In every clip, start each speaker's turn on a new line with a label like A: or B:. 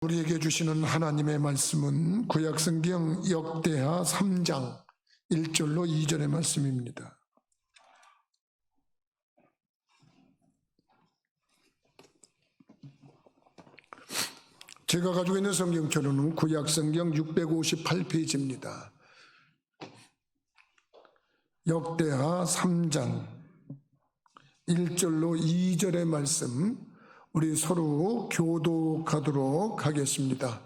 A: 우리에게 주시는 하나님의 말씀은 구약성경 역대하 3장 1절로 2절의 말씀입니다. 제가 가지고 있는 성경처로는 구약성경 658페이지입니다. 역대하 3장 1절로 2절의 말씀 우리 서로 교독하도록 하겠습니다.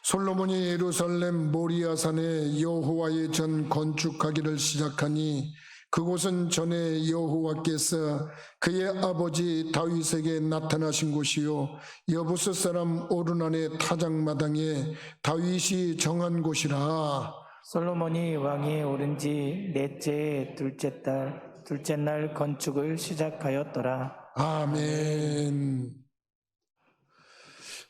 A: 솔로몬이 예루살렘 모리아산에 여호와의 전 건축하기를 시작하니 그곳은 전에 여호와께서 그의 아버지 다윗에게 나타나신 곳이요 여부스 사람 오르난의 타작마당에 다윗이 정한 곳이라.
B: 솔로몬이 왕위에 오른 지 넷째 둘째 날 건축을 시작하였더라.
A: 아멘.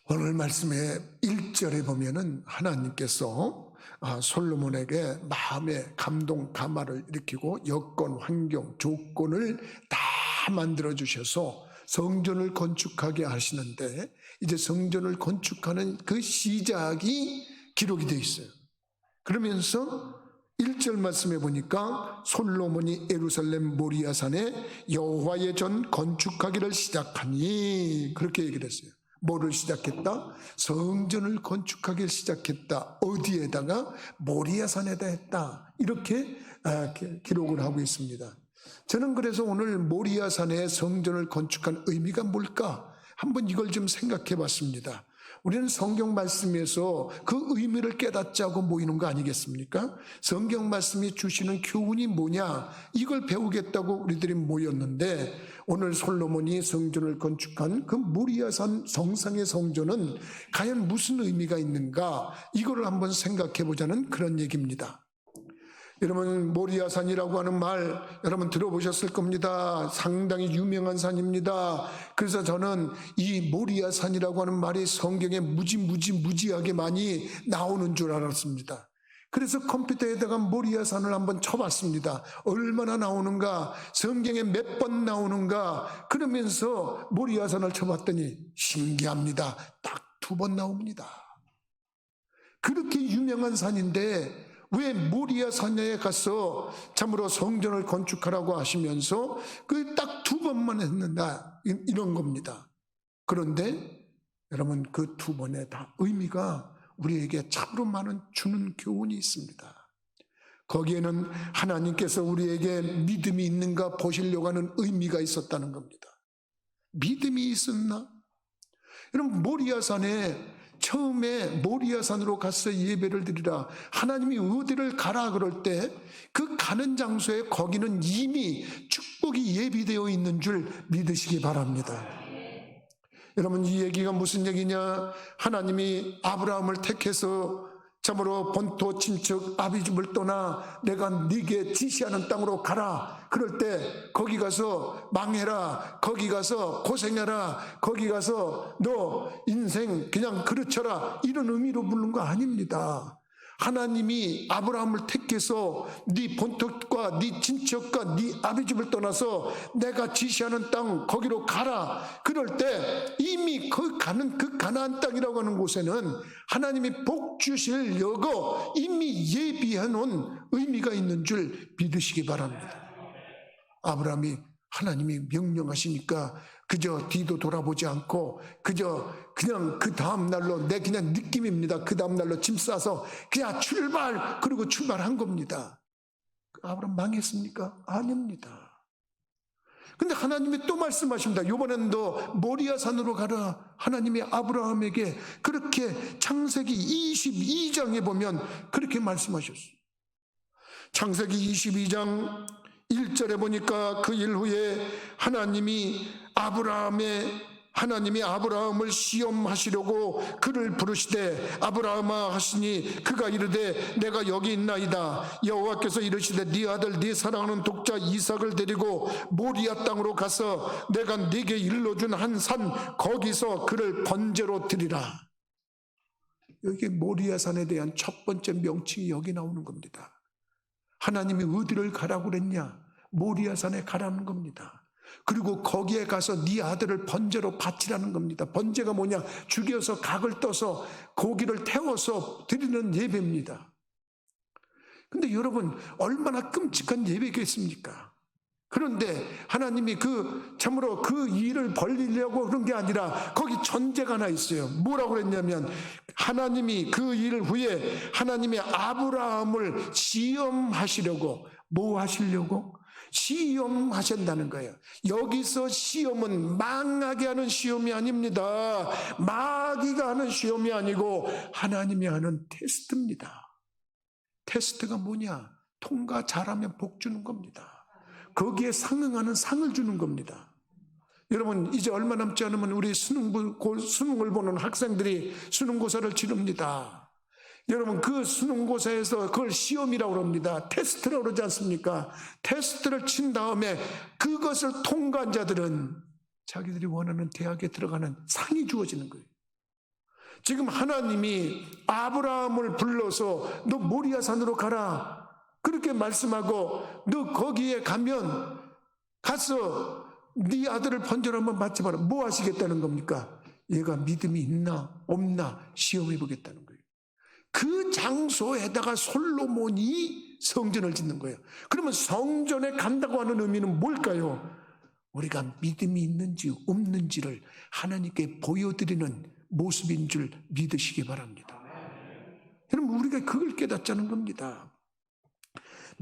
A: 오늘 말씀의 1절에 보면은 하나님께서 솔로몬에게 마음의 감동, 감화를 일으키고 여건, 환경, 조건을 다 만들어 주셔서 성전을 건축하게 하시는데 이제 성전을 건축하는 그 시작이 기록이 되어 있어요. 그러면서 1절 말씀에 보니까 솔로몬이 예루살렘 모리아산에 여호와의 전 건축하기를 시작하니 그렇게 얘기를 했어요. 뭐를 시작했다? 성전을 건축하기를 시작했다. 어디에다가? 모리아산에다 했다. 이렇게 기록을 하고 있습니다. 저는 그래서 오늘 모리아산에 성전을 건축한 의미가 뭘까? 한번 이걸 좀 생각해 봤습니다. 우리는 성경 말씀에서 그 의미를 깨닫자고 모이는 거 아니겠습니까? 성경 말씀이 주시는 교훈이 뭐냐? 이걸 배우겠다고 우리들이 모였는데 오늘 솔로몬이 성전을 건축한 그 모리아산 정상의 성전은 과연 무슨 의미가 있는가? 이거를 한번 생각해 보자는 그런 얘기입니다. 여러분 모리아산이라고 하는 말 여러분 들어보셨을 겁니다. 상당히 유명한 산입니다. 그래서 저는 이 모리아산이라고 하는 말이 성경에 무지하게 많이 나오는 줄 알았습니다. 그래서 컴퓨터에다가 모리아산을 한번 쳐봤습니다. 얼마나 나오는가, 성경에 몇 번 나오는가, 그러면서 모리아산을 쳐봤더니 신기합니다. 딱 2번 나옵니다. 그렇게 유명한 산인데 왜 모리아산에 가서 참으로 성전을 건축하라고 하시면서 그 딱 2번만 했는다, 이런 겁니다. 그런데 여러분 그 2번에 다 의미가 우리에게 참으로 많은 주는 교훈이 있습니다. 거기에는 하나님께서 우리에게 믿음이 있는가 보시려고 하는 의미가 있었다는 겁니다. 믿음이 있었나? 여러분 모리아산에 처음에 모리아산으로 가서 예배를 드리라, 하나님이 어디를 가라 그럴 때 그 가는 장소에 거기는 이미 축복이 예비되어 있는 줄 믿으시기 바랍니다. 여러분 이 얘기가 무슨 얘기냐? 하나님이 아브라함을 택해서 참으로 본토 친척 아비집을 떠나 내가 네게 지시하는 땅으로 가라 그럴 때 거기 가서 망해라, 거기 가서 고생해라, 거기 가서 너 인생 그냥 그르쳐라 이런 의미로 부른 거 아닙니다. 하나님이 아브라함을 택해서 네 본토과 네 친척과 네 아비집을 떠나서 내가 지시하는 땅 거기로 가라 그럴 때 이미 그 가는 그 가나안 땅이라고 하는 곳에는 하나님이 복 주시려고 이미 예비해 놓은 의미가 있는 줄 믿으시기 바랍니다. 아브라함이 하나님이 명령하시니까 그저 뒤도 돌아보지 않고 그냥 그 다음날로 내 그냥 느낌입니다. 그 다음날로 짐 싸서 그냥 그리고 출발한 겁니다. 아브라함 망했습니까? 아닙니다. 근데 하나님이 또 말씀하십니다. 이번엔 너 모리아산으로 가라. 하나님이 아브라함에게 그렇게 창세기 22장에 보면 그렇게 말씀하셨어요. 창세기 22장 1절에 보니까 그 일 후에 하나님이 아브라함을 시험하시려고 그를 부르시되 아브라함아 하시니 그가 이르되 내가 여기 있나이다. 여호와께서 이르시되 네 아들 네 사랑하는 독자 이삭을 데리고 모리아 땅으로 가서 내가 네게 일러준 한 산 거기서 그를 번제로 드리라. 여기 모리아산에 대한 첫 번째 명칭이 여기 나오는 겁니다. 하나님이 어디를 가라고 그랬냐? 모리아산에 가라는 겁니다. 그리고 거기에 가서 네 아들을 번제로 바치라는 겁니다. 번제가 뭐냐? 죽여서 각을 떠서 고기를 태워서 드리는 예배입니다. 근데 여러분, 얼마나 끔찍한 예배겠습니까? 그런데 하나님이 참으로 그 일을 벌리려고 그런 게 아니라 거기 전제가 하나 있어요. 뭐라고 그랬냐면, 하나님이 그 일 후에 하나님이 아브라함을 시험하시려고, 뭐 하시려고? 시험하신다는 거예요. 여기서 시험은 망하게 하는 시험이 아닙니다. 마귀가 하는 시험이 아니고 하나님이 하는 테스트입니다. 테스트가 뭐냐? 통과 잘하면 복 주는 겁니다. 거기에 상응하는 상을 주는 겁니다. 여러분, 이제 얼마 남지 않으면 우리 수능을 보는 학생들이 수능고사를 치릅니다. 여러분, 그 수능고사에서 그걸 시험이라고 합니다. 테스트라고 그러지 않습니까? 테스트를 친 다음에 그것을 통과한 자들은 자기들이 원하는 대학에 들어가는 상이 주어지는 거예요. 지금 하나님이 아브라함을 불러서 너 모리아산으로 가라, 그렇게 말씀하고, 너 거기에 가서 네 아들을 번제로 한번 바쳐봐라. 뭐 하시겠다는 겁니까? 얘가 믿음이 있나 없나 시험해 보겠다는 거예요. 그 장소에다가 솔로몬이 성전을 짓는 거예요. 그러면 성전에 간다고 하는 의미는 뭘까요? 우리가 믿음이 있는지 없는지를 하나님께 보여드리는 모습인 줄 믿으시기 바랍니다. 여러분, 우리가 그걸 깨닫자는 겁니다.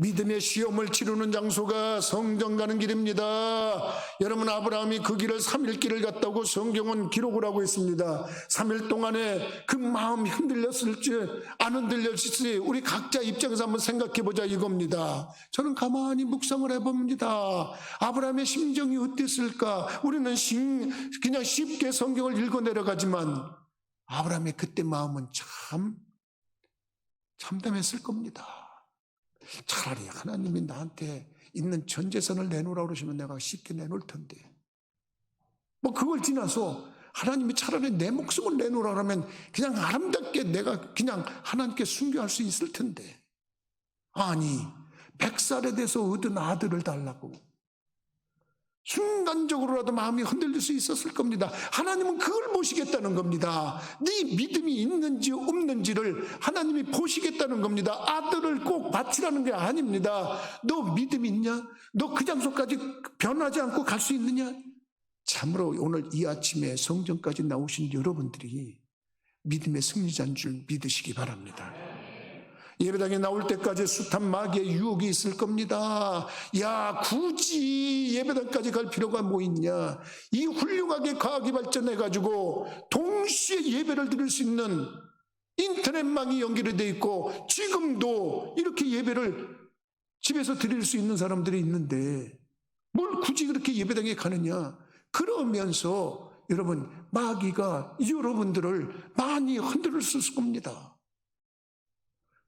A: 믿음의 시험을 치르는 장소가 성전 가는 길입니다. 여러분, 아브라함이 그 길을 3일 길을 갔다고 성경은 기록을 하고 있습니다. 3일 동안에 그 마음이 흔들렸을지 안 흔들렸을지 우리 각자 입장에서 한번 생각해 보자 이겁니다. 저는 가만히 묵상을 해봅니다. 아브라함의 심정이 어땠을까? 우리는 그냥 쉽게 성경을 읽어 내려가지만 아브라함의 그때 마음은 참 참담했을 겁니다. 차라리 하나님이 나한테 있는 전 재산을 내놓으라고 그러시면 내가 쉽게 내놓을 텐데, 뭐 그걸 지나서 하나님이 차라리 내 목숨을 내놓으라고 하면 그냥 아름답게 내가 그냥 하나님께 순교할 수 있을 텐데, 아니 100살에 돼서 얻은 아들을 달라고 순간적으로라도 마음이 흔들릴 수 있었을 겁니다. 하나님은 그걸 보시겠다는 겁니다. 네 믿음이 있는지 없는지를 하나님이 보시겠다는 겁니다. 아들을 꼭 바치라는 게 아닙니다. 너 믿음이 있냐? 너 그 장소까지 변하지 않고 갈 수 있느냐? 참으로 오늘 이 아침에 성전까지 나오신 여러분들이 믿음의 승리자인 줄 믿으시기 바랍니다. 예배당에 나올 때까지 숱한 마귀의 유혹이 있을 겁니다. 야, 굳이 예배당까지 갈 필요가 뭐 있냐? 이 훌륭하게 과학이 발전해가지고 동시에 예배를 드릴 수 있는 인터넷망이 연결이 돼 있고 지금도 이렇게 예배를 집에서 드릴 수 있는 사람들이 있는데 뭘 굳이 그렇게 예배당에 가느냐? 그러면서 여러분, 마귀가 여러분들을 많이 흔들을 수 있을 겁니다.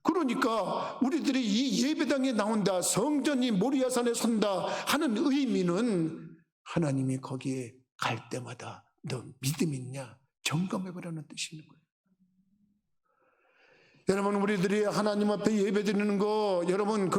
A: 그러니까 우리들이 이 예배당에 나온다, 성전이 모리아산에 선다 하는 의미는 하나님이 거기에 갈 때마다 너 믿음 있냐 점검해보라는 뜻이 있는 거예요. 여러분, 우리들이 하나님 앞에 예배드리는 거, 여러분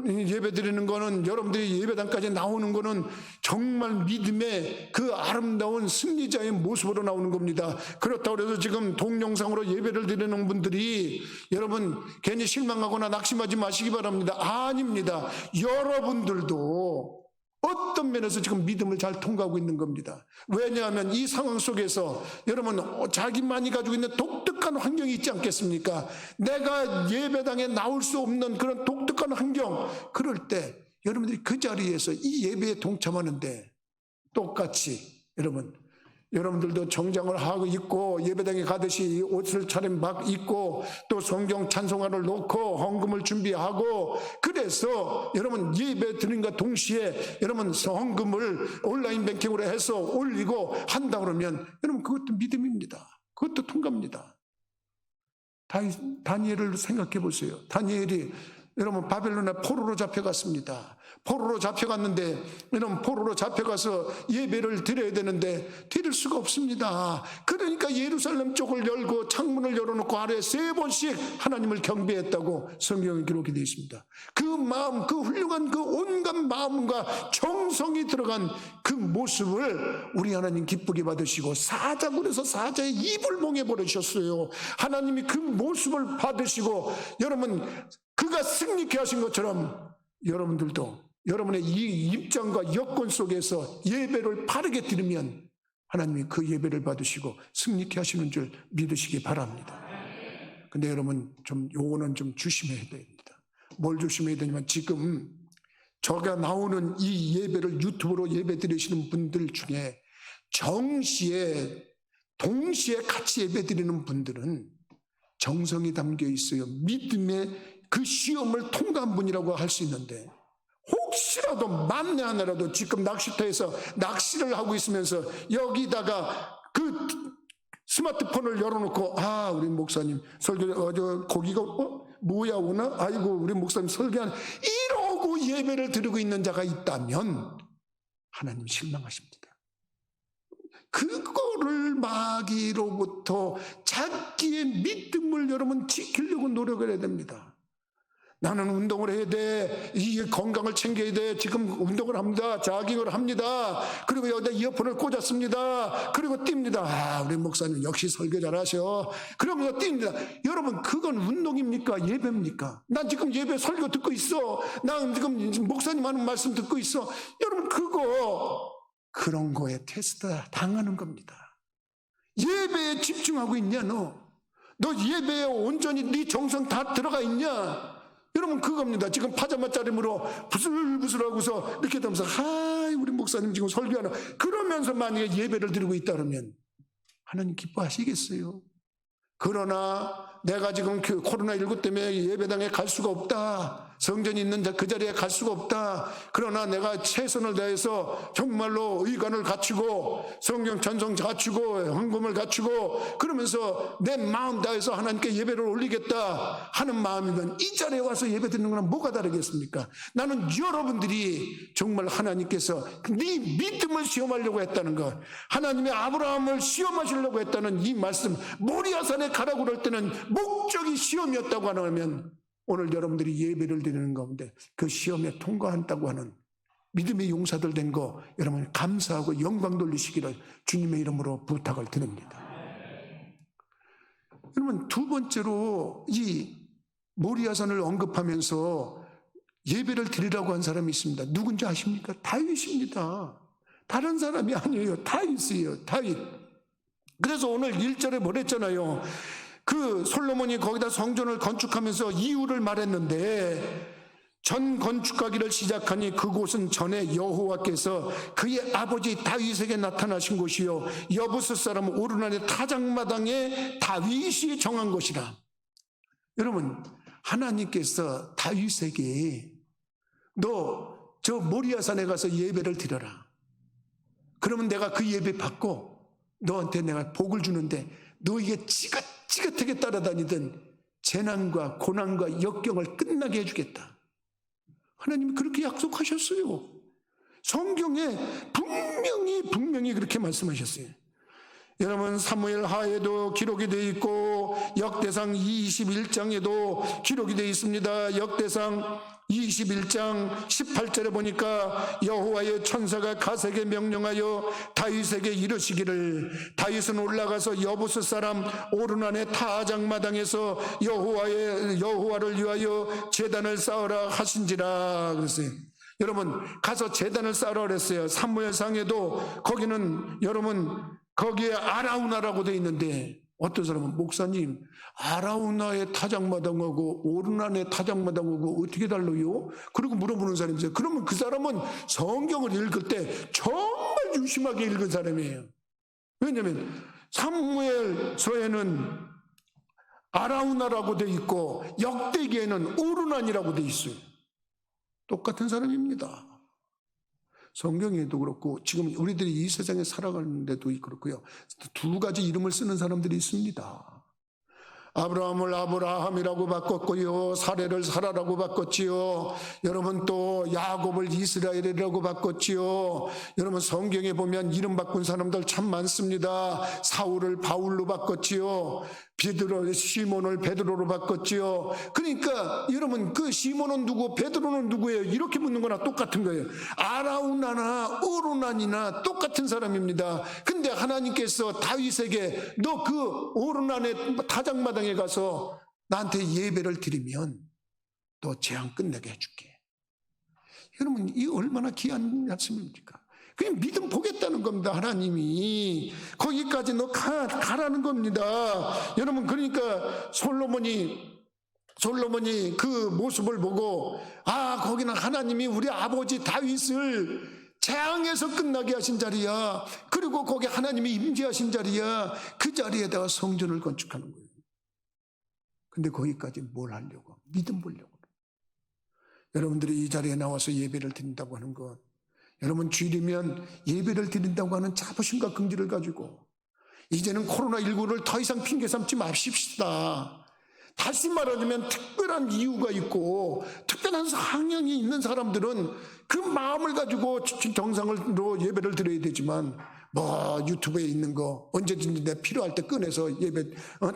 A: 예배드리는 거는, 여러분들이 예배당까지 나오는 거는 정말 믿음의 그 아름다운 승리자의 모습으로 나오는 겁니다. 그렇다고 해서 지금 동영상으로 예배를 드리는 분들이 여러분 괜히 실망하거나 낙심하지 마시기 바랍니다. 아닙니다. 여러분들도 어떤 면에서 지금 믿음을 잘 통과하고 있는 겁니다. 왜냐하면 이 상황 속에서 여러분 자기만이 가지고 있는 독특한 환경이 있지 않겠습니까? 내가 예배당에 나올 수 없는 그런 독특한 환경, 그럴 때 여러분들이 그 자리에서 이 예배에 동참하는데 똑같이 여러분들도 정장을 하고 입고 예배당에 가듯이 옷을 차림 막 입고 또 성경 찬송가를 놓고 헌금을 준비하고, 그래서 여러분 예배 드림과 동시에 여러분 헌금을 온라인 뱅킹으로 해서 올리고 한다 그러면 여러분 그것도 믿음입니다. 그것도 통과입니다. 다니엘을 생각해 보세요. 다니엘이 여러분 바벨론에 포로로 잡혀갔습니다. 포로로 잡혀갔는데 이런 포로로 잡혀가서 예배를 드려야 되는데 드릴 수가 없습니다. 그러니까 예루살렘 쪽을 열고 창문을 열어놓고 하루에 3번씩 하나님을 경배했다고 성경에 기록이 되어 있습니다. 그 마음, 그 훌륭한 그 온갖 마음과 정성이 들어간 그 모습을 우리 하나님 기쁘게 받으시고 사자굴에서 사자의 입을 몽해 버리셨어요. 하나님이 그 모습을 받으시고 여러분 그가 승리케 하신 것처럼 여러분들도 여러분의 이 입장과 여건 속에서 예배를 바르게 드리면 하나님이 그 예배를 받으시고 승리케 하시는 줄 믿으시기 바랍니다. 근데 여러분 좀 요거는 좀 조심해야 됩니다. 뭘 조심해야 되냐면 지금 저가 나오는 이 예배를 유튜브로 예배 드리시는 분들 중에 정시에 동시에 같이 예배 드리는 분들은 정성이 담겨 있어요. 믿음의 그 시험을 통과한 분이라고 할 수 있는데 혹시라도 만에 하나라도 지금 낚시터에서 낚시를 하고 있으면서 여기다가 그 스마트폰을 열어놓고 우리 목사님 설교 고기가 뭐야 오나? 아이고 우리 목사님 설교한 이러고 예배를 드리고 있는 자가 있다면 하나님 실망하십니다. 그거를 마귀로부터 자기의 믿음을 여러분 지키려고 노력을 해야 됩니다. 나는 운동을 해야 돼. 이 건강을 챙겨야 돼. 지금 운동을 합니다. 자깅을 합니다. 그리고 여기다 이어폰을 꽂았습니다. 그리고 뜁니다. 우리 목사님 역시 설교 잘하셔. 그러면서 뜁니다. 여러분 그건 운동입니까? 예배입니까? 난 지금 예배 설교 듣고 있어. 난 지금 목사님 하는 말씀 듣고 있어. 여러분 그런 거에 테스트 당하는 겁니다. 예배에 집중하고 있냐 너 예배에 온전히 네 정성 다 들어가 있냐? 여러분 그겁니다. 지금 파자마 짜림으로 부슬부슬하고서 이렇게 되면서 우리 목사님 지금 설교하나 그러면서 만약에 예배를 드리고 있다 그러면 하나님 기뻐하시겠어요? 그러나 내가 지금 그 코로나19 때문에 예배당에 갈 수가 없다. 성전이 있는 그 자리에 갈 수가 없다. 그러나 내가 최선을 다해서 정말로 의관을 갖추고 성경 전송 갖추고 헌금을 갖추고 그러면서 내 마음 다해서 하나님께 예배를 올리겠다 하는 마음이면 이 자리에 와서 예배 드리는 거랑 뭐가 다르겠습니까? 나는 여러분들이 정말 하나님께서 네 믿음을 시험하려고 했다는 것, 하나님의 아브라함을 시험하시려고 했다는 이 말씀, 모리아산에 가라고 그럴 때는 목적이 시험이었다고 하면 오늘 여러분들이 예배를 드리는 가운데 그 시험에 통과한다고 하는 믿음의 용사들 된 거 여러분 감사하고 영광 돌리시기를 주님의 이름으로 부탁을 드립니다. 여러분 두 번째로 이 모리아산을 언급하면서 예배를 드리라고 한 사람이 있습니다. 누군지 아십니까? 다윗입니다. 다른 사람이 아니에요. 다윗이에요. 다윗. 그래서 오늘 1절에 뭐랬잖아요. 그 솔로몬이 거기다 성전을 건축하면서 이유를 말했는데 전 건축하기를 시작하니 그곳은 전에 여호와께서 그의 아버지 다윗에게 나타나신 곳이요 여부스 사람 오르난의 타작마당에 다윗이 정한 곳이라. 여러분 하나님께서 다윗에게 너 저 모리아산에 가서 예배를 드려라. 그러면 내가 그 예배 받고 너한테 내가 복을 주는데 너에게 찌긋찌긋하게 따라다니던 재난과 고난과 역경을 끝나게 해주겠다. 하나님이 그렇게 약속하셨어요. 성경에 분명히 그렇게 말씀하셨어요. 여러분 사무엘 하에도 기록이 되어 있고 역대상 21장에도 기록이 되어 있습니다. 역대상 21장 18절에 보니까 여호와의 천사가 갓에게 명령하여 다윗에게 이르시기를 다윗은 올라가서 여부스 사람 오르난의 타작마당에서 여호와를 위하여 제단을 쌓으라 하신지라 그랬어요. 여러분 가서 제단을 쌓으라 그랬어요. 사무엘상에도 거기는 여러분 거기에 아라우나라고 되어 있는데 어떤 사람은 목사님 아라우나의 타작마당하고 오르난의 타작마당하고 어떻게 달라요? 그리고 물어보는 사람이 있어요. 그러면 그 사람은 성경을 읽을 때 정말 유심하게 읽은 사람이에요. 왜냐하면 사무엘서에는 아라우나라고 되어 있고 역대기에는 오르난이라고 되어 있어요. 똑같은 사람입니다. 성경에도 그렇고 지금 우리들이 이 세상에 살아가는 데도 그렇고요. 두 가지 이름을 쓰는 사람들이 있습니다. 아브라함을 아브라함이라고 바꿨고요, 사레를 사라라고 바꿨지요. 여러분 또 야곱을 이스라엘이라고 바꿨지요. 여러분 성경에 보면 이름 바꾼 사람들 참 많습니다. 사울을 바울로 바꿨지요. 시몬을 베드로로 바꿨지요. 그러니까 여러분 그 시몬은 누구, 베드로는 누구예요? 이렇게 묻는 거나 똑같은 거예요. 아라우나나 오르난이나 똑같은 사람입니다. 근데 하나님께서 다윗에게 너 그 오르난의 타작마당에 가서 나한테 예배를 드리면 너 재앙 끝내게 해줄게. 여러분 이 얼마나 귀한 말씀입니까? 그냥 믿음 보겠다는 겁니다. 하나님이 거기까지 너 가라는 겁니다. 여러분 그러니까 솔로몬이 그 모습을 보고 거기는 하나님이 우리 아버지 다윗을 재앙에서 끝나게 하신 자리야. 그리고 거기 하나님이 임재하신 자리야. 그 자리에다가 성전을 건축하는 거예요. 근데 거기까지 뭘 하려고? 믿음 보려고. 여러분들이 이 자리에 나와서 예배를 드린다고 하는 것, 여러분 주일이면 예배를 드린다고 하는 자부심과 긍지를 가지고 이제는 코로나19를 더 이상 핑계 삼지 마십시다. 다시 말하자면 특별한 이유가 있고 특별한 상황이 있는 사람들은 그 마음을 가지고 정상으로 예배를 드려야 되지만 유튜브에 있는 거 언제든지 내 필요할 때 꺼내서 예배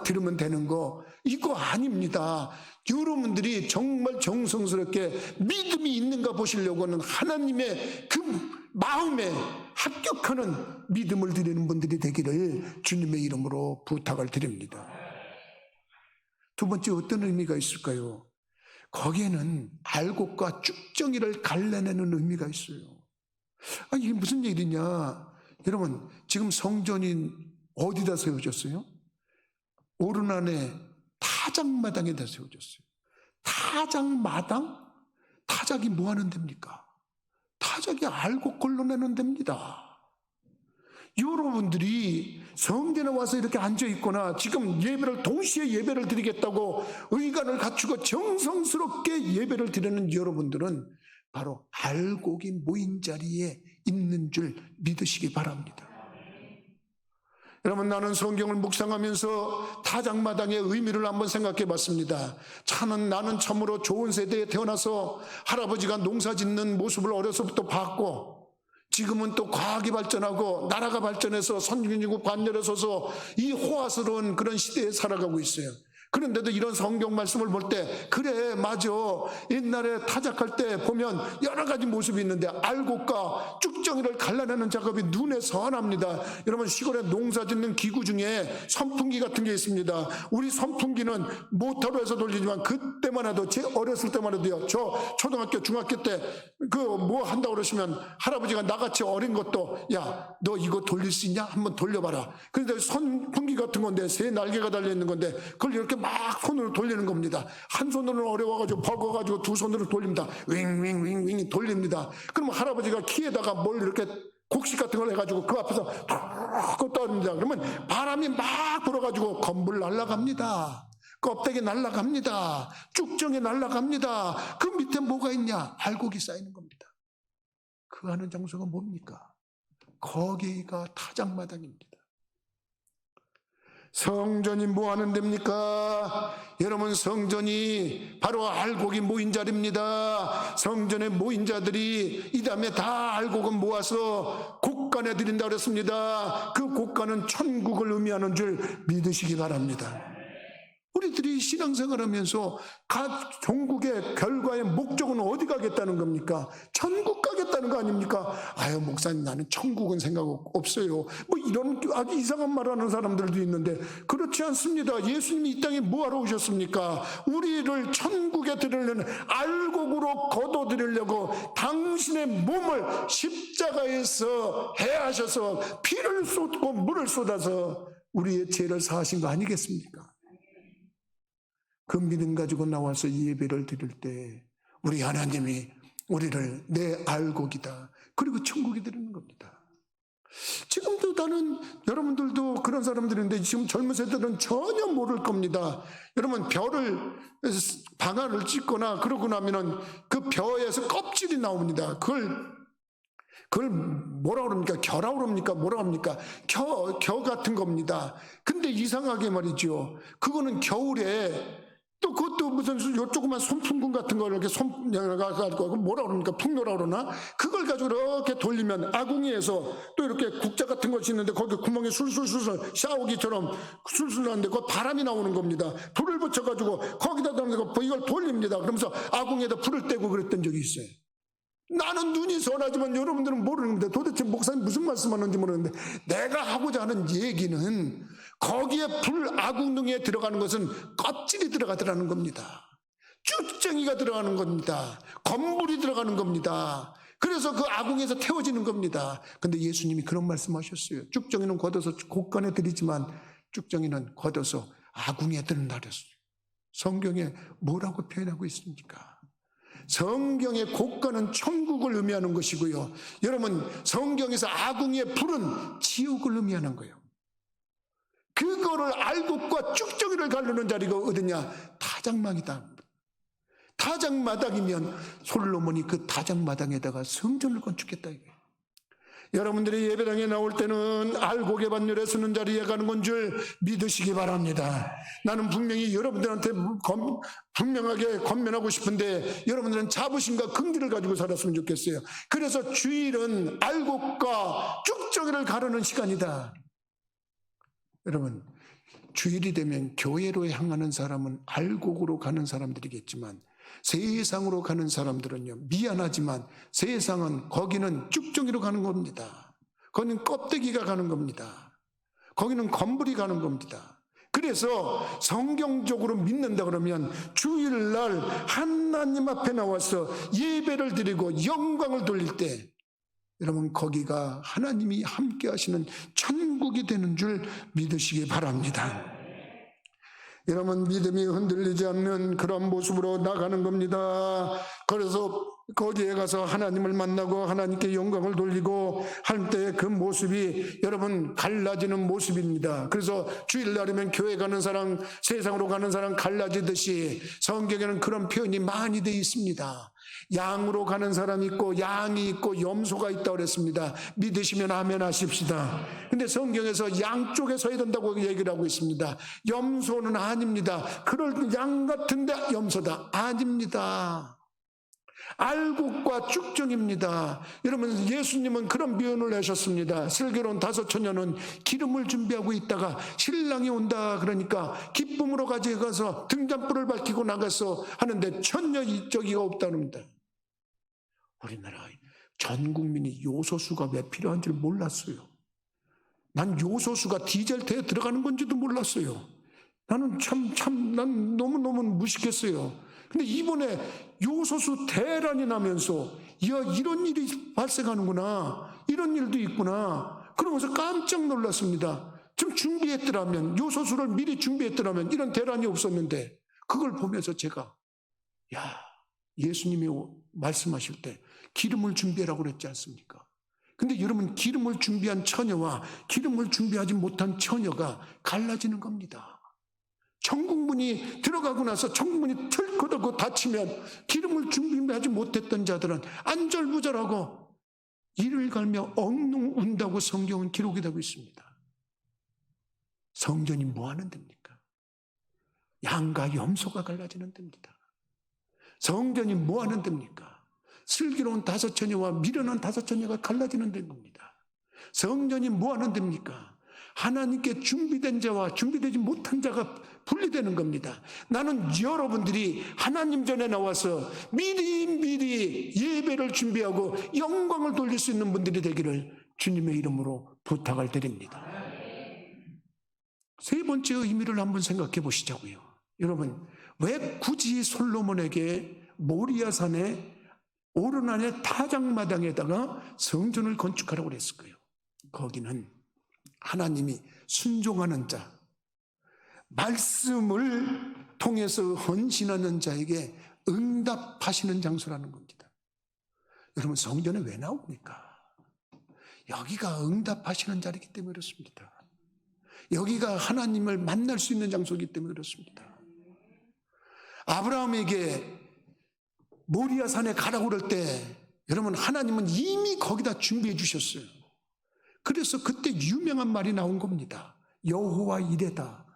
A: 들으면 되는 거 이거 아닙니다. 여러분들이 정말 정성스럽게 믿음이 있는가 보시려고는 하나님의 그 마음에 합격하는 믿음을 드리는 분들이 되기를 주님의 이름으로 부탁을 드립니다. 두 번째 어떤 의미가 있을까요? 거기에는 알곡과 쭉정이를 갈라내는 의미가 있어요. 이게 무슨 일이냐? 여러분 지금 성전이 어디다 세워졌어요? 오르난의 타작마당에다 세워졌어요. 타작마당? 타작이 뭐 하는 데입니까? 타작이 알곡 걸러내는 데입니다. 여러분들이 성전에 와서 이렇게 앉아있거나 지금 예배를 동시에 예배를 드리겠다고 의관을 갖추고 정성스럽게 예배를 드리는 여러분들은 바로 알곡이 모인 자리에 있는 줄 믿으시기 바랍니다. 여러분 나는 성경을 묵상하면서 타작마당의 의미를 한번 생각해 봤습니다. 나는 참으로 좋은 세대에 태어나서 할아버지가 농사 짓는 모습을 어려서부터 봤고 지금은 또 과학이 발전하고 나라가 발전해서 선진국 반열에 서서 이 호화스러운 그런 시대에 살아가고 있어요. 그런데도 이런 성경 말씀을 볼 때 그래 맞아 옛날에 타작할 때 보면 여러 가지 모습이 있는데 알곡과 쭉정이를 갈라내는 작업이 눈에 선합니다. 여러분 시골에 농사 짓는 기구 중에 선풍기 같은 게 있습니다. 우리 선풍기는 모터로 해서 돌리지만 그때만 해도 제 어렸을 때만 해도요, 저 초등학교 중학교 때 그 뭐 한다고 그러시면 할아버지가 나같이 어린 것도 야 너 이거 돌릴 수 있냐? 한번 돌려봐라. 그런데 선풍기 같은 건데 새 날개가 달려있는 건데 그걸 이렇게 막 손으로 돌리는 겁니다. 한 손으로는 어려워가지고 벌거가지고 두 손으로 돌립니다. 윙윙윙윙 돌립니다. 그러면 할아버지가 키에다가 뭘 이렇게 곡식 같은 걸 해가지고 그 앞에서 툭 떠듭니다. 그러면 바람이 막 불어가지고 건불 날아갑니다. 껍데기 날아갑니다. 쭉정이 날아갑니다. 그 밑에 뭐가 있냐? 알곡이 쌓이는 겁니다. 그 하는 장소가 뭡니까? 거기가 타작마당입니다. 성전이 뭐 하는 데입니까? 여러분 성전이 바로 알곡이 모인 자리입니다. 성전에 모인 자들이 이 다음에 다 알곡을 모아서 곡간에 드린다 그랬습니다. 그 곡간은 천국을 의미하는 줄 믿으시기 바랍니다. 우리들이 신앙생활하면서 각 종국의 결과의 목적은 어디 가겠다는 겁니까? 천국 가겠다는 거 아닙니까? 아유 목사님 나는 천국은 생각 없어요. 뭐 이런 아주 이상한 말하는 사람들도 있는데 그렇지 않습니다. 예수님이 이 땅에 뭐하러 오셨습니까? 우리를 천국에 들으려는 알곡으로 거둬들이려고 당신의 몸을 십자가에서 해하셔서 피를 쏟고 물을 쏟아서 우리의 죄를 사하신 거 아니겠습니까? 그 믿음 가지고 나와서 예배를 드릴 때 우리 하나님이 우리를 내 알곡이다. 그리고 천국에 드리는 겁니다. 지금도 나는 여러분들도 그런 사람들인데 지금 젊은 세대들은 전혀 모를 겁니다. 여러분 방아를 찢거나 그러고 나면은 그 벼에서 껍질이 나옵니다. 그걸 그걸 뭐라 그럽니까? 겨라 그럽니까? 뭐라 합니까? 겨 같은 겁니다. 근데 이상하게 말이죠. 그거는 겨울에 또 그것도 무슨 요 조그만 손풍금 같은 걸 이렇게 손가지고 뭐라 그럽니까? 풍요라 그러나? 그걸 가지고 이렇게 돌리면 아궁이에서 또 이렇게 국자 같은 것이 있는데 거기 구멍에 술술술술 샤워기처럼 술술 나는데 그 바람이 나오는 겁니다. 불을 붙여가지고 거기다 넣고 이걸 돌립니다. 그러면서 아궁이에다 불을 떼고 그랬던 적이 있어요. 나는 눈이 선하지만 여러분들은 모르는데 도대체 목사님 무슨 말씀하는지 모르는데 내가 하고자 하는 얘기는 거기에 불 아궁등에 들어가는 것은 껍질이 들어가더라는 겁니다. 쭉정이가 들어가는 겁니다. 건물이 들어가는 겁니다. 그래서 그 아궁에서 태워지는 겁니다. 근데 예수님이 그런 말씀하셨어요. 쭉정이는 걷어서 곳간에 드리지만 쭉정이는 걷어서 아궁에 드는다 그랬어요. 성경에 뭐라고 표현하고 있습니까? 성경의 곡간은 천국을 의미하는 것이고요. 여러분, 성경에서 아궁이의 불은 지옥을 의미하는 거예요. 그거를 알곡과 쭉정이를 가르는 자리가 어디냐? 타작마당이다. 타작마당이면 솔로몬이 그 타작마당에다가 성전을 건축했다 이거예요. 여러분들이 예배당에 나올 때는 알곡의 반열에 서는 자리에 가는 건 줄 믿으시기 바랍니다. 나는 분명히 여러분들한테 분명하게 권면하고 싶은데 여러분들은 자부심과 긍지를 가지고 살았으면 좋겠어요. 그래서 주일은 알곡과 쭉정이를 가르는 시간이다. 여러분, 주일이 되면 교회로 향하는 사람은 알곡으로 가는 사람들이겠지만 세상으로 가는 사람들은요, 미안하지만 세상은 거기는 쭉정이로 가는 겁니다. 거기는 껍데기가 가는 겁니다. 거기는 건물이 가는 겁니다. 그래서 성경적으로 믿는다 그러면 주일날 하나님 앞에 나와서 예배를 드리고 영광을 돌릴 때 여러분 거기가 하나님이 함께 하시는 천국이 되는 줄 믿으시기 바랍니다. 여러분 믿음이 흔들리지 않는 그런 모습으로 나가는 겁니다. 그래서 거기에 가서 하나님을 만나고 하나님께 영광을 돌리고 할 때 그 모습이 여러분 갈라지는 모습입니다. 그래서 주일날이면 교회 가는 사람, 세상으로 가는 사람 갈라지듯이 성경에는 그런 표현이 많이 되어 있습니다. 양으로 가는 사람이 있고 양이 있고 염소가 있다고 그랬습니다. 믿으시면 아멘 하십시다. 근데 성경에서 양쪽에 서야 된다고 얘기를 하고 있습니다. 염소는 아닙니다. 그럴 양 같은데 염소다. 아닙니다. 알곡과 쭉정입니다. 여러분 예수님은 그런 표현을 하셨습니다. 슬기로운 다섯 처녀는 기름을 준비하고 있다가 신랑이 온다 그러니까 기쁨으로 가져가서 등잔불을 밝히고 나가서 하는데 천녀 이쪽이가 없다는데 우리나라 전 국민이 요소수가 왜 필요한지 몰랐어요. 난 요소수가 디젤대에 들어가는 건지도 몰랐어요. 나는 난 너무너무 무식했어요. 근데 이번에 요소수 대란이 나면서 이런 일이 발생하는구나, 이런 일도 있구나 그러면서 깜짝 놀랐습니다. 좀 준비했더라면, 요소수를 미리 준비했더라면 이런 대란이 없었는데 그걸 보면서 제가 예수님이 말씀하실 때 기름을 준비하라고 그랬지 않습니까? 근데 여러분 기름을 준비한 처녀와 기름을 준비하지 못한 처녀가 갈라지는 겁니다. 천국문이 들어가고 나서 천국문이 털커덕고 닫히면 기름을 준비하지 못했던 자들은 안절부절하고 이를 갈며 엉엉 운다고 성경은 기록이 되고 있습니다. 성전이 뭐 하는 데입니까? 양과 염소가 갈라지는 데입니다. 성전이 뭐 하는 데입니까? 슬기로운 다섯 처녀와 미련한 다섯 처녀가 갈라지는 데입니다. 성전이 뭐 하는 데입니까? 하나님께 준비된 자와 준비되지 못한 자가 분리되는 겁니다. 나는 여러분들이 하나님 전에 나와서 미리 예배를 준비하고 영광을 돌릴 수 있는 분들이 되기를 주님의 이름으로 부탁을 드립니다. 세 번째 의미를 한번 생각해 보시자고요. 여러분, 왜 굳이 솔로몬에게 모리아산의 오르난의 타작마당에다가 성전을 건축하라고 그랬을까요? 거기는 하나님이 순종하는 자, 말씀을 통해서 헌신하는 자에게 응답하시는 장소라는 겁니다. 여러분 성전에 왜 나옵니까? 여기가 응답하시는 자리이기 때문에 그렇습니다. 여기가 하나님을 만날 수 있는 장소이기 때문에 그렇습니다. 아브라함에게 모리아산에 가라고 그럴 때 여러분, 하나님은 이미 거기다 준비해 주셨어요. 그래서 그때 유명한 말이 나온 겁니다. 여호와 이레다.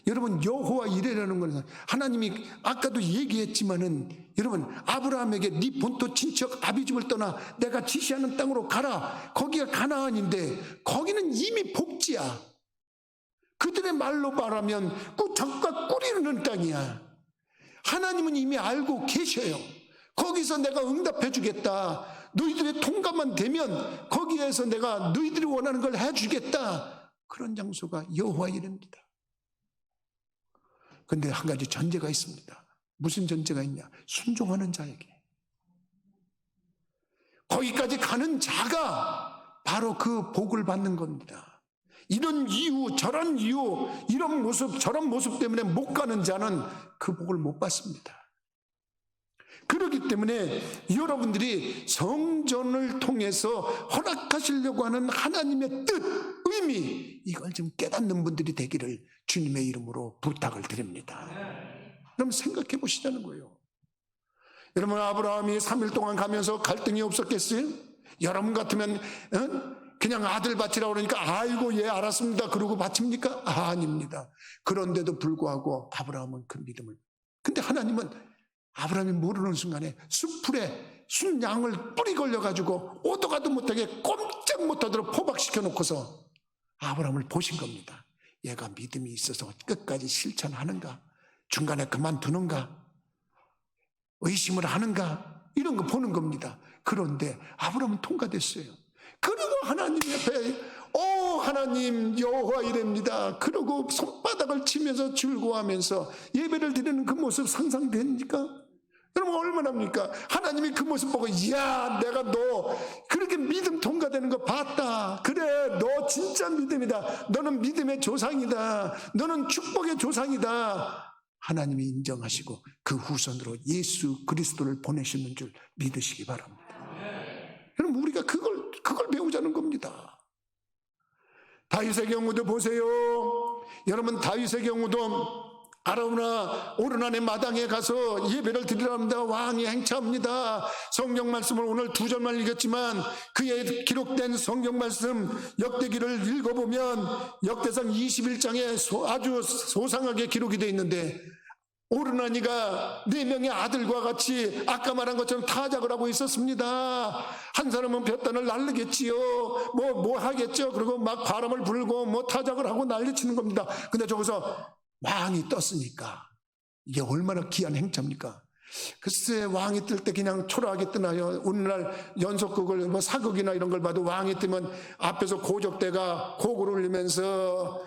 A: 여러분, 여호와 이레라는 것은 하나님이 아까도 얘기했지만은, 여러분, 아브라함에게 네 본토 친척 아비집을 떠나 내가 지시하는 땅으로 가라. 거기가 가나안인데 거기는 이미 복지야. 그들의 말로 말하면 젖과 꿀이 흐르는 땅이야. 하나님은 이미 알고 계셔요. 거기서 내가 응답해 주겠다. 너희들의 통과만 되면 거기에서 내가 너희들이 원하는 걸 해주겠다. 그런 장소가 여호와 이레입니다. 그런데 한 가지 전제가 있습니다. 무슨 전제가 있냐? 순종하는 자에게. 거기까지 가는 자가 바로 그 복을 받는 겁니다. 이런 이유, 저런 이유, 이런 모습, 저런 모습 때문에 못 가는 자는 그 복을 못 받습니다. 그렇기 때문에 여러분들이 성전을 통해서 허락하시려고 하는 하나님의 뜻, 의미, 이걸 좀 깨닫는 분들이 되기를 주님의 이름으로 부탁을 드립니다. 그럼 생각해 보시자는 거예요. 여러분, 아브라함이 3일 동안 가면서 갈등이 없었겠어요? 여러분 같으면 그냥 아들 바치라고 그러니까 아이고 예 알았습니다 그러고 바칩니까? 아닙니다. 그런데도 불구하고 아브라함은 그 믿음을, 근데 하나님은 아브라함이 모르는 순간에 숲풀에 순양을 뿔이 걸려가지고 오도 가도 못하게 꼼짝 못하도록 포박시켜 놓고서 아브라함을 보신 겁니다. 얘가 믿음이 있어서 끝까지 실천하는가, 중간에 그만두는가, 의심을 하는가, 이런 거 보는 겁니다. 그런데 아브라함은 통과됐어요. 그리고 하나님 옆에 하나님 여호와 이레입니다. 그러고 손바닥을 치면서 즐거워하면서 예배를 드리는 그 모습 상상됩니까? 여러분, 얼마나입니까? 하나님이 그 모습 보고 이야 내가 너 그렇게 믿음 통과되는 거 봤다. 그래 너 진짜 믿음이다. 너는 믿음의 조상이다. 너는 축복의 조상이다. 하나님이 인정하시고 그 후손으로 예수 그리스도를 보내시는 줄 믿으시기 바랍니다. 여러분, 우리가 그걸 배우자는 겁니다. 다윗의 경우도 보세요. 여러분, 다윗의 경우도 아라우나 오르난의 마당에 가서 예배를 드리려 합니다. 왕이 행차합니다. 성경 말씀을 오늘 2절만 읽었지만 그의 기록된 성경 말씀 역대기를 읽어보면 역대상 21장에 아주 소상하게 기록이 되어 있는데, 오르나니가 4명의 아들과 같이 아까 말한 것처럼 타작을 하고 있었습니다. 한 사람은 볕단을 날르겠지요. 뭐 하겠죠. 그리고 막 바람을 불고 뭐 타작을 하고 난리치는 겁니다. 근데 저기서 왕이 떴으니까 이게 얼마나 귀한 행차입니까? 글쎄, 왕이 뜰 때 그냥 초라하게 뜨나요? 오늘날 연속극을 뭐 사극이나 이런 걸 봐도 왕이 뜨면 앞에서 고적대가 곡을 울리면서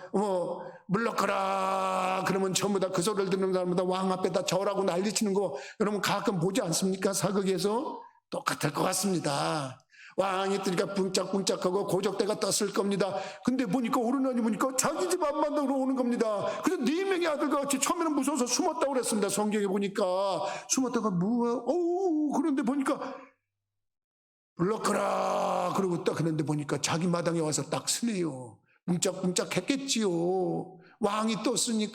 A: 물러가라 그러면 전부 다 그 소리를 듣는 사람마다 왕 앞에다 절하고 난리치는 거 여러분 가끔 보지 않습니까? 사극에서 똑같을 것 같습니다. 왕이 뜨니까 붕짝붕짝하고 고적대가 떴을 겁니다. 근데 보니까 오르나니 보니까 자기 집 앞마당으로 오는 겁니다. 그래서 4명의 아들과 같이 처음에는 무서워서 숨었다고 그랬습니다. 성경에 보니까 숨었다가 그런데 보니까 불러거라 그러고 딱 그런데 보니까 자기 마당에 와서 딱 서네요. 뭉짝뭉짝 했겠지요. 왕이 떴으니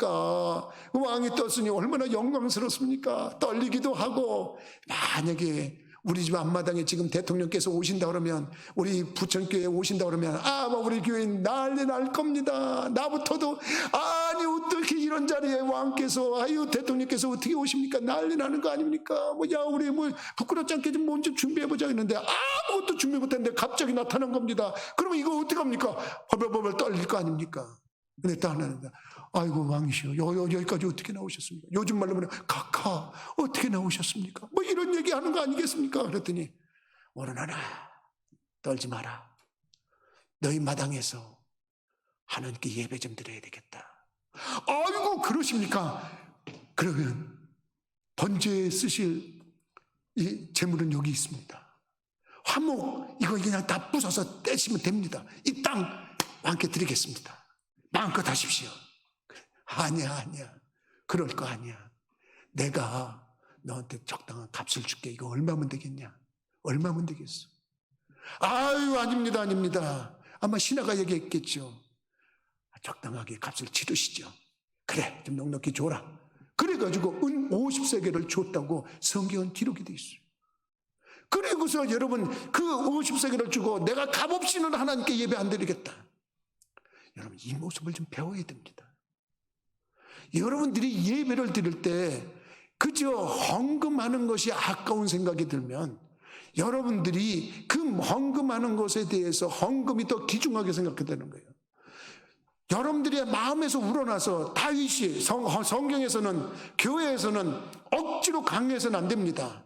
A: 얼마나 영광스럽습니까? 떨리기도 하고, 만약에 우리 집 앞마당에 지금 대통령께서 오신다 그러면, 우리 부천교회에 오신다 그러면 아마 우리 교회 난리 날 겁니다. 나부터도 아니 어떻게 이런 자리에 왕께서 대통령께서 어떻게 오십니까? 난리 나는 거 아닙니까? 우리 부끄럽지 않게 좀 먼저 준비해보자 했는데 아무것도 준비 못했는데 갑자기 나타난 겁니다. 그러면 이거 어떻게 합니까? 벌벌벌 떨릴 거 아닙니까? 근데 또 하나는 아이고 왕이시여 여기까지 어떻게 나오셨습니까? 요즘 말로 보면 카카 어떻게 나오셨습니까? 이런 얘기 하는 거 아니겠습니까? 그랬더니 오르나나 떨지 마라. 너희 마당에서 하나님께 예배 좀 드려야 되겠다. 아이고 그러십니까? 그러면 번제에 쓰실 이 재물은 여기 있습니다. 화목 이거 그냥 다 부숴서 떼시면 됩니다. 이 땅 왕께 드리겠습니다. 마음껏 하십시오. 아니야 그럴 거 아니야. 내가 너한테 적당한 값을 줄게. 이거 얼마면 되겠냐? 얼마면 되겠어? 아유 아닙니다. 아마 신하가 얘기했겠죠. 적당하게 값을 치르시죠. 그래 좀 넉넉히 줘라. 그래가지고 은 50세겔을 줬다고 성경은 기록이 돼 있어요. 그리고 이모서 여러분 그 50세겔을 주고 내가 값없이는 하나님께 예배 안 드리겠다. 여러분 이 모습을 좀 배워야 됩니다. 여러분들이 예배를 드릴 때 그저 헌금하는 것이 아까운 생각이 들면 여러분들이 그 헌금하는 것에 대해서 헌금이 더 귀중하게 생각하게 되는 거예요. 여러분들의 마음에서 우러나서 다윗이 성경에서는 교회에서는 억지로 강요해서는 안 됩니다.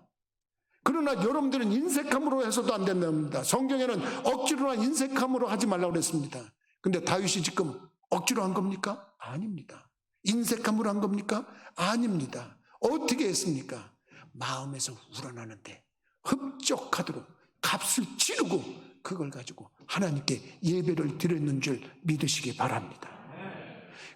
A: 그러나 여러분들은 인색함으로 해서도 안 된답니다. 성경에는 억지로나 인색함으로 하지 말라고 그랬습니다. 근데 다윗이 지금 억지로 한 겁니까? 아닙니다. 인색함으로 한 겁니까? 아닙니다. 어떻게 했습니까? 마음에서 우러나는데 흡족하도록 값을 치르고 그걸 가지고 하나님께 예배를 드렸는 줄 믿으시기 바랍니다.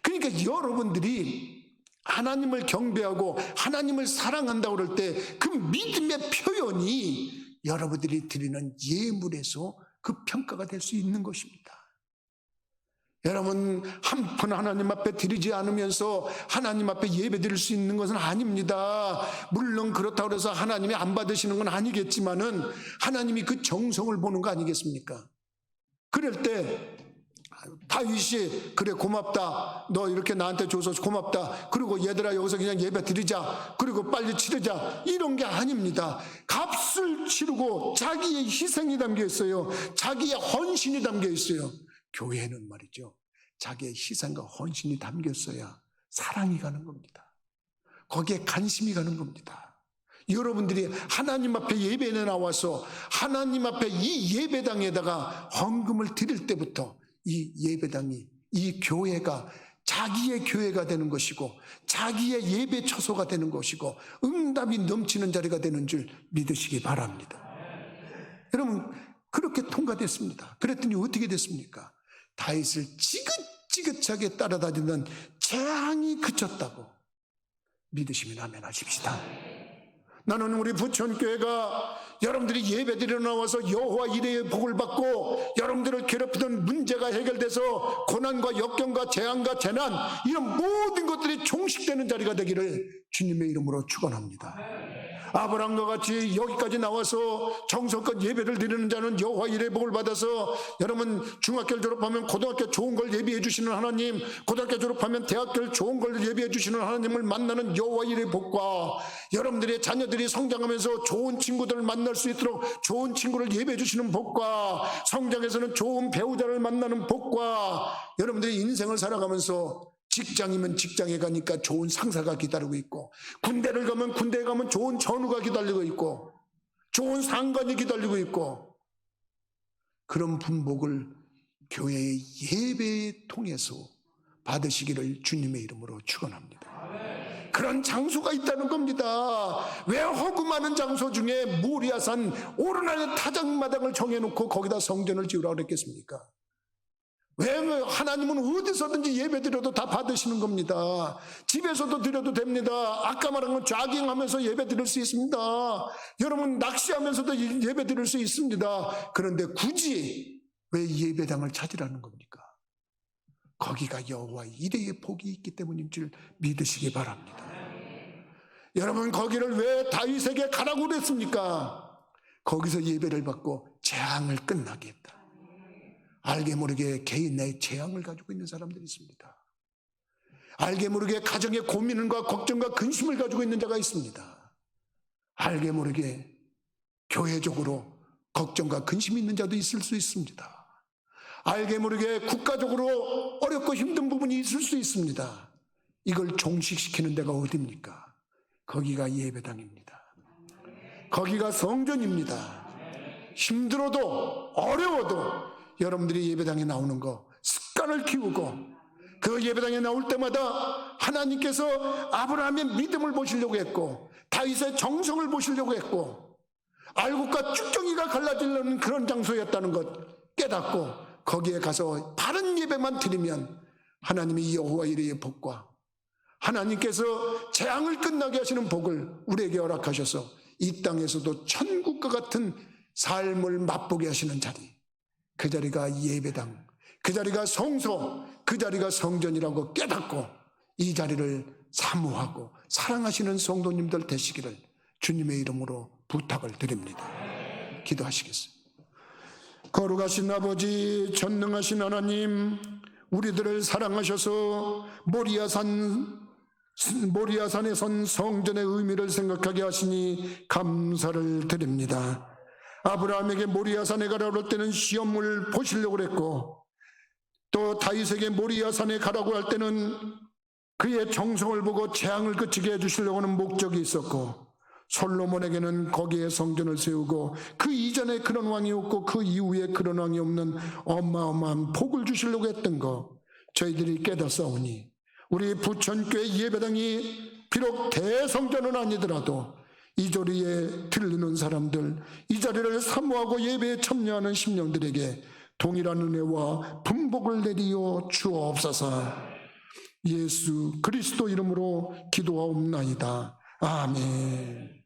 A: 그러니까 여러분들이 하나님을 경배하고 하나님을 사랑한다고 그럴 때 그 믿음의 표현이 여러분들이 드리는 예물에서 그 평가가 될 수 있는 것입니다. 여러분 한 푼 하나님 앞에 드리지 않으면서 하나님 앞에 예배 드릴 수 있는 것은 아닙니다. 물론 그렇다고 해서 하나님이 안 받으시는 건 아니겠지만은 하나님이 그 정성을 보는 거 아니겠습니까? 그럴 때 다윗이 그래 고맙다, 너 이렇게 나한테 줘서 고맙다, 그리고 얘들아 여기서 그냥 예배 드리자, 그리고 빨리 치르자, 이런 게 아닙니다. 값을 치르고 자기의 희생이 담겨 있어요. 자기의 헌신이 담겨 있어요. 교회는 말이죠, 자기의 희생과 헌신이 담겼어야 사랑이 가는 겁니다. 거기에 관심이 가는 겁니다. 여러분들이 하나님 앞에 예배에 나와서 하나님 앞에 이 예배당에다가 헌금을 드릴 때부터 이 예배당이, 이 교회가 자기의 교회가 되는 것이고 자기의 예배 처소가 되는 것이고 응답이 넘치는 자리가 되는 줄 믿으시기 바랍니다. 여러분 그렇게 통과됐습니다. 그랬더니 어떻게 됐습니까? 다윗을 지긋지긋하게 따라다니는 재앙이 그쳤다고 믿으시면 아멘 하십시다. 나는 우리 부천교회가 여러분들이 예배드리러 나와서 여호와 이레의 복을 받고 여러분들을 괴롭히던 문제가 해결돼서 고난과 역경과 재앙과 재난 이런 모든 것들이 종식되는 자리가 되기를 주님의 이름으로 축원합니다. 아브라함과 같이 여기까지 나와서 정성껏 예배를 드리는 자는 여호와 이레의 복을 받아서 여러분 중학교를 졸업하면 고등학교 좋은 걸 예비해 주시는 하나님, 고등학교 졸업하면 대학교를 좋은 걸 예비해 주시는 하나님을 만나는 여호와 이레의 복과 여러분들의 자녀들이 성장하면서 좋은 친구들을 만날 수 있도록 좋은 친구를 예배해 주시는 복과 성장에서는 좋은 배우자를 만나는 복과 여러분들의 인생을 살아가면서 직장이면 직장에 가니까 좋은 상사가 기다리고 있고 군대를 가면 군대에 가면 좋은 전우가 기다리고 있고 좋은 상관이 기다리고 있고 그런 분복을 교회의 예배에 통해서 받으시기를 주님의 이름으로 축원합니다. 그런 장소가 있다는 겁니다. 왜 허구많은 장소 중에 모리아산 오르나의 타작마당을 정해놓고 거기다 성전을 지으라고 그랬겠습니까? 왜 하나님은 어디서든지 예배 드려도 다 받으시는 겁니다. 집에서도 드려도 됩니다. 아까 말한 건 조깅하면서 예배 드릴 수 있습니다. 여러분 낚시하면서도 예배 드릴 수 있습니다. 그런데 굳이 왜 예배당을 찾으라는 겁니까? 거기가 여호와 이레의 복이 있기 때문인 줄 믿으시기 바랍니다. 여러분 거기를 왜 다윗에게 가라고 그랬습니까? 거기서 예배를 받고 재앙을 끝나게 했다. 알게 모르게 개인 내에 재앙을 가지고 있는 사람들이 있습니다. 알게 모르게 가정에 고민과 걱정과 근심을 가지고 있는 자가 있습니다. 알게 모르게 교회적으로 걱정과 근심이 있는 자도 있을 수 있습니다. 알게 모르게 국가적으로 어렵고 힘든 부분이 있을 수 있습니다. 이걸 종식시키는 데가 어디입니까? 거기가 예배당입니다. 거기가 성전입니다. 힘들어도 어려워도 여러분들이 예배당에 나오는 거 습관을 키우고 그 예배당에 나올 때마다 하나님께서 아브라함의 믿음을 보시려고 했고 다윗의 정성을 보시려고 했고 알곡과 쭉정이가 갈라지려는 그런 장소였다는 것 깨닫고 거기에 가서 바른 예배만 드리면 하나님이 여호와 이레의 복과 하나님께서 재앙을 끝나게 하시는 복을 우리에게 허락하셔서 이 땅에서도 천국과 같은 삶을 맛보게 하시는 자리, 그 자리가 예배당, 그 자리가 성소, 그 자리가 성전이라고 깨닫고 이 자리를 사모하고 사랑하시는 성도님들 되시기를 주님의 이름으로 부탁을 드립니다. 기도하시겠어요? 거룩하신 아버지, 전능하신 하나님, 우리들을 사랑하셔서 모리아산에 선 성전의 의미를 생각하게 하시니 감사를 드립니다. 아브라함에게 모리아산에 가라고 할 때는 시험을 보시려고 그랬고, 또 다윗에게 모리아산에 가라고 할 때는 그의 정성을 보고 재앙을 그치게 해주시려고 하는 목적이 있었고, 솔로몬에게는 거기에 성전을 세우고 그 이전에 그런 왕이 없고 그 이후에 그런 왕이 없는 어마어마한 복을 주시려고 했던 거 저희들이 깨닫사오니, 우리 부천교회 예배당이 비록 대성전은 아니더라도 이 자리에 들르는 사람들, 이 자리를 사모하고 예배에 참여하는 심령들에게 동일한 은혜와 분복을 내리어 주옵소서. 예수 그리스도 이름으로 기도하옵나이다. 아멘.